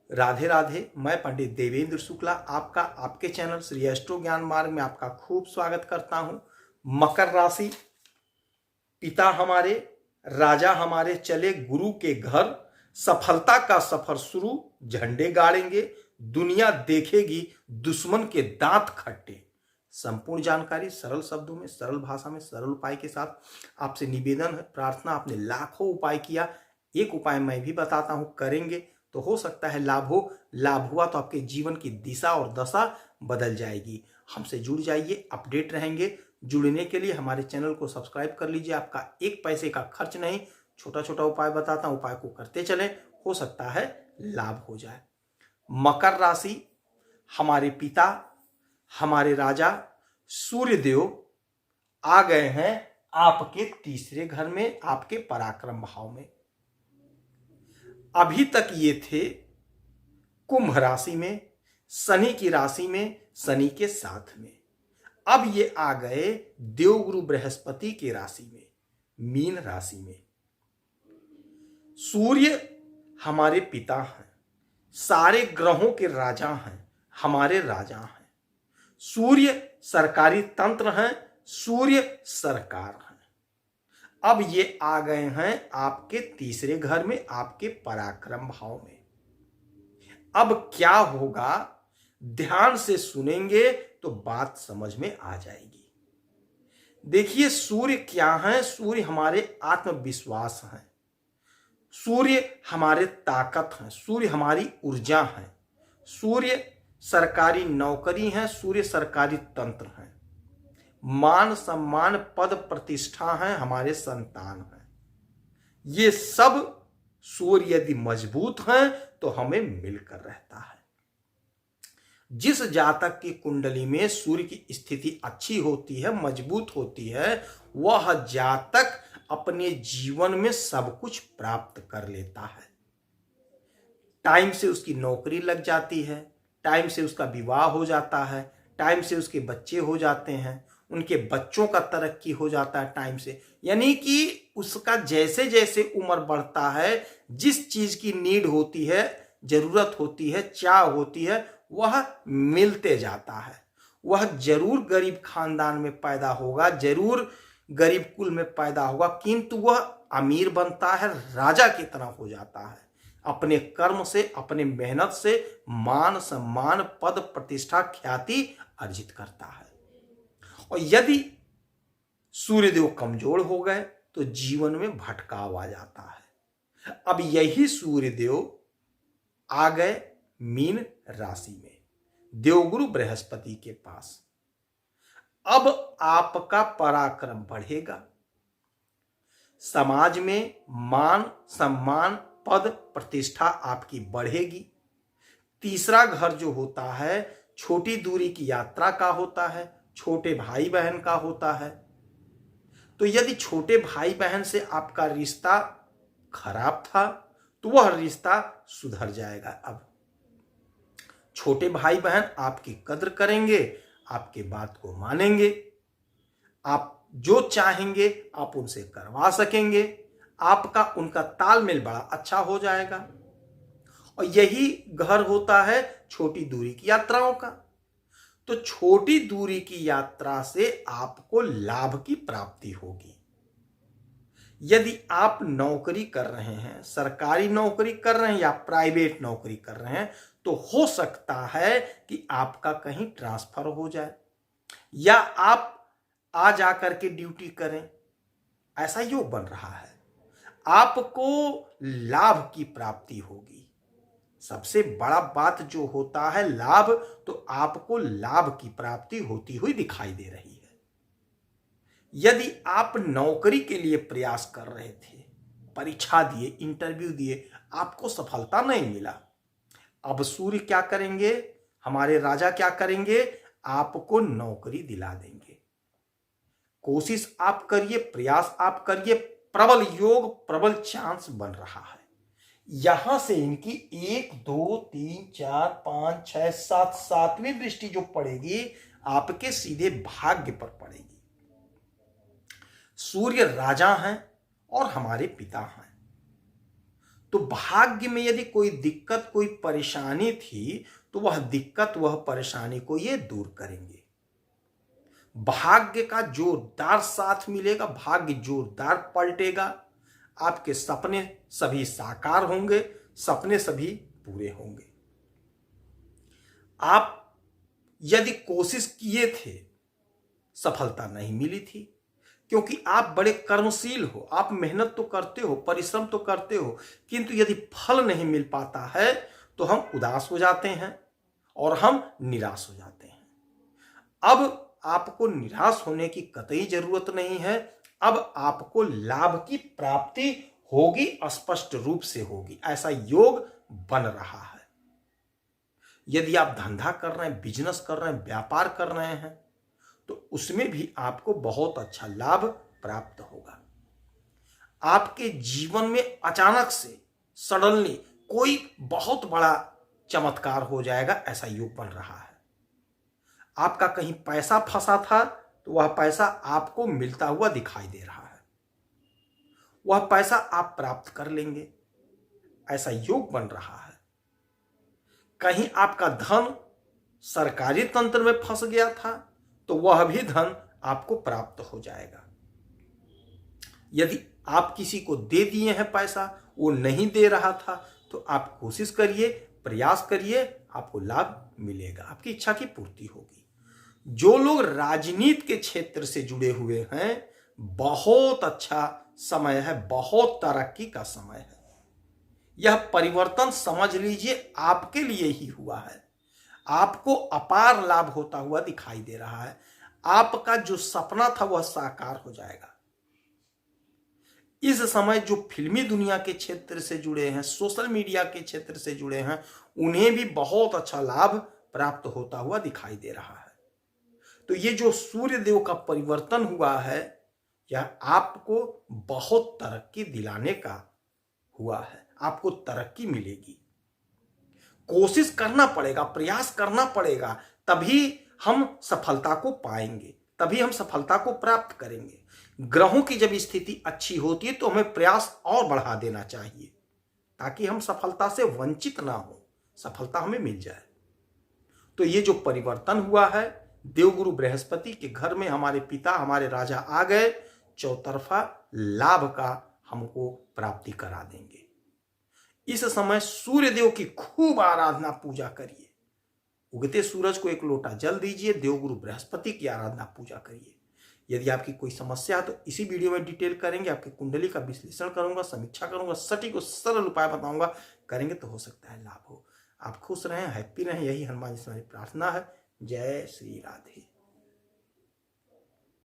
राधे राधे। मैं पंडित देवेंद्र शुक्ला आपका आपके चैनल श्री एस्ट्रो ज्ञान मार्ग में आपका खूब स्वागत करता हूं। मकर राशि, पिता हमारे, राजा हमारे चले गुरु के घर, सफलता का सफर शुरू, झंडे गाड़ेंगे, दुनिया देखेगी दुश्मन के दांत खट्टे। संपूर्ण जानकारी सरल शब्दों में, सरल भाषा में, सरल उपाय के साथ आपसे निवेदन है, प्रार्थना। आपने लाखों उपाय किया, एक उपाय मैं भी बताता हूं, करेंगे तो हो सकता है लाभ हो। लाभ हुआ तो आपके जीवन की दिशा और दशा बदल जाएगी। हमसे जुड़ जाइए, अपडेट रहेंगे। जुड़ने के लिए हमारे चैनल को सब्सक्राइब कर लीजिए। आपका एक पैसे का खर्च नहीं, छोटा छोटा उपाय बताता हूं, उपाय को करते चलें, हो सकता है लाभ हो जाए। मकर राशि, हमारे पिता, हमारे राजा सूर्य देव आ गए हैं आपके तीसरे घर में, आपके पराक्रम भाव में। अभी तक ये थे कुंभ राशि में, शनि की राशि में, शनि के साथ में। अब ये आ गए देवगुरु बृहस्पति की राशि में, मीन राशि में। सूर्य हमारे पिता हैं, सारे ग्रहों के राजा हैं, हमारे राजा हैं। सूर्य सरकारी तंत्र हैं, सूर्य सरकार हैं। अब ये आ गए हैं आपके तीसरे घर में, आपके पराक्रम भाव में। अब क्या होगा, ध्यान से सुनेंगे तो बात समझ में आ जाएगी। देखिए, सूर्य क्या है? सूर्य हमारे आत्मविश्वास हैं, सूर्य हमारे ताकत हैं, सूर्य हमारी ऊर्जा है, सूर्य सरकारी नौकरी है, सूर्य सरकारी तंत्र है, मान सम्मान पद प्रतिष्ठा है, हमारे संतान हैं। ये सब सूर्य यदि मजबूत हैं तो हमें मिलकर रहता है। जिस जातक की कुंडली में सूर्य की स्थिति अच्छी होती है, मजबूत होती है, वह जातक अपने जीवन में सब कुछ प्राप्त कर लेता है। टाइम से उसकी नौकरी लग जाती है, टाइम से उसका विवाह हो जाता है, टाइम से उसके बच्चे हो जाते हैं, उनके बच्चों का तरक्की हो जाता है टाइम से। यानी कि उसका जैसे जैसे उम्र बढ़ता है, जिस चीज की नीड होती है, जरूरत होती है, चाह होती है, वह मिलते जाता है। वह जरूर गरीब खानदान में पैदा होगा, जरूर गरीब कुल में पैदा होगा, किंतु वह अमीर बनता है, राजा की तरह हो जाता है। अपने कर्म से, अपने मेहनत से मान सम्मान पद प्रतिष्ठा ख्याति अर्जित करता है। और यदि सूर्यदेव कमजोर हो गए तो जीवन में भटकाव आ जाता है। अब यही सूर्यदेव आ गए मीन राशि में, देवगुरु बृहस्पति के पास। अब आपका पराक्रम बढ़ेगा, समाज में मान सम्मान पद प्रतिष्ठा आपकी बढ़ेगी। तीसरा घर जो होता है, छोटी दूरी की यात्रा का होता है, छोटे भाई बहन का होता है। तो यदि छोटे भाई बहन से आपका रिश्ता खराब था तो वह रिश्ता सुधर जाएगा। अब छोटे भाई बहन आपकी कद्र करेंगे, आपके बात को मानेंगे, आप जो चाहेंगे आप उनसे करवा सकेंगे, आपका उनका तालमेल बड़ा अच्छा हो जाएगा। और यही घर होता है छोटी दूरी की यात्राओं का। तो छोटी दूरी की यात्रा से आपको लाभ की प्राप्ति होगी। यदि आप नौकरी कर रहे हैं, सरकारी नौकरी कर रहे हैं या प्राइवेट नौकरी कर रहे हैं, तो हो सकता है कि आपका कहीं ट्रांसफर हो जाए या आप आ जाकर के ड्यूटी करें, ऐसा योग बन रहा है। आपको लाभ की प्राप्ति होगी। सबसे बड़ा बात जो होता है लाभ, तो आपको लाभ की प्राप्ति होती हुई दिखाई दे रही है। यदि आप नौकरी के लिए प्रयास कर रहे थे, परीक्षा दिए, इंटरव्यू दिए, आपको सफलता नहीं मिला, अब सूर्य क्या करेंगे, हमारे राजा क्या करेंगे, आपको नौकरी दिला देंगे। कोशिश आप करिए, प्रयास आप करिए, प्रबल योग, प्रबल चांस बन रहा है। यहां से इनकी 1 2 3 4 5 6 7 सातवीं दृष्टि जो पड़ेगी आपके सीधे भाग्य पर पड़ेगी। सूर्य राजा हैं और हमारे पिता हैं, तो भाग्य में यदि कोई दिक्कत, कोई परेशानी थी, तो वह दिक्कत, वह परेशानी को ये दूर करेंगे। भाग्य का जोरदार साथ मिलेगा, भाग्य जोरदार पलटेगा, आपके सपने सभी साकार होंगे, सपने सभी पूरे होंगे। आप यदि कोशिश किए थे, सफलता नहीं मिली थी, क्योंकि आप बड़े कर्मशील हो, आप मेहनत तो करते हो, परिश्रम तो करते हो, किंतु यदि फल नहीं मिल पाता है तो हम उदास हो जाते हैं और हम निराश हो जाते हैं। अब आपको निराश होने की कतई जरूरत नहीं है। अब आपको लाभ की प्राप्ति होगी, स्पष्ट रूप से होगी, ऐसा योग बन रहा है। यदि आप धंधा कर रहे हैं, बिजनेस कर रहे हैं, व्यापार कर रहे हैं, तो उसमें भी आपको बहुत अच्छा लाभ प्राप्त होगा। आपके जीवन में अचानक से सडनली कोई बहुत बड़ा चमत्कार हो जाएगा, ऐसा योग बन रहा है। आपका कहीं पैसा फंसा था तो वह पैसा आपको मिलता हुआ दिखाई दे रहा है, वह पैसा आप प्राप्त कर लेंगे, ऐसा योग बन रहा है। कहीं आपका धन सरकारी तंत्र में फंस गया था तो वह भी धन आपको प्राप्त हो जाएगा। यदि आप किसी को दे दिए हैं पैसा, वो नहीं दे रहा था, तो आप कोशिश करिए, प्रयास करिए, आपको लाभ मिलेगा, आपकी इच्छा की पूर्ति होगी। जो लोग राजनीति के क्षेत्र से जुड़े हुए हैं, बहुत अच्छा समय है, बहुत तरक्की का समय है। यह परिवर्तन समझ लीजिए आपके लिए ही हुआ है। आपको अपार लाभ होता हुआ दिखाई दे रहा है। आपका जो सपना था वह साकार हो जाएगा। इस समय जो फिल्मी दुनिया के क्षेत्र से जुड़े हैं, सोशल मीडिया के क्षेत्र से जुड़े हैं, उन्हें भी बहुत अच्छा लाभ प्राप्त होता हुआ दिखाई दे रहा है। तो ये जो सूर्य देव का परिवर्तन हुआ है, यह आपको बहुत तरक्की दिलाने का हुआ है। आपको तरक्की मिलेगी, कोशिश करना पड़ेगा, प्रयास करना पड़ेगा, तभी हम सफलता को पाएंगे, तभी हम सफलता को प्राप्त करेंगे। ग्रहों की जब स्थिति अच्छी होती है तो हमें प्रयास और बढ़ा देना चाहिए, ताकि हम सफलता से वंचित ना हो, सफलता हमें मिल जाए। तो ये जो परिवर्तन हुआ है, देवगुरु बृहस्पति के घर में हमारे पिता, हमारे राजा आ गए, चौतरफा लाभ का हमको प्राप्ति करा देंगे। इस समय सूर्य देव की खूब आराधना पूजा करिए। उगते सूरज को एक लोटा जल दीजिए, देवगुरु बृहस्पति की आराधना पूजा करिए। यदि आपकी कोई समस्या है तो इसी वीडियो में डिटेल करेंगे, आपकी कुंडली का विश्लेषण करूंगा, समीक्षा करूंगा, सटीक और सरल उपाय बताऊंगा। करेंगे तो हो सकता है लाभ हो। आप खुश रहें, हैप्पी रहें, यही हनुमान जी से हमारी प्रार्थना है। जय श्री राधे।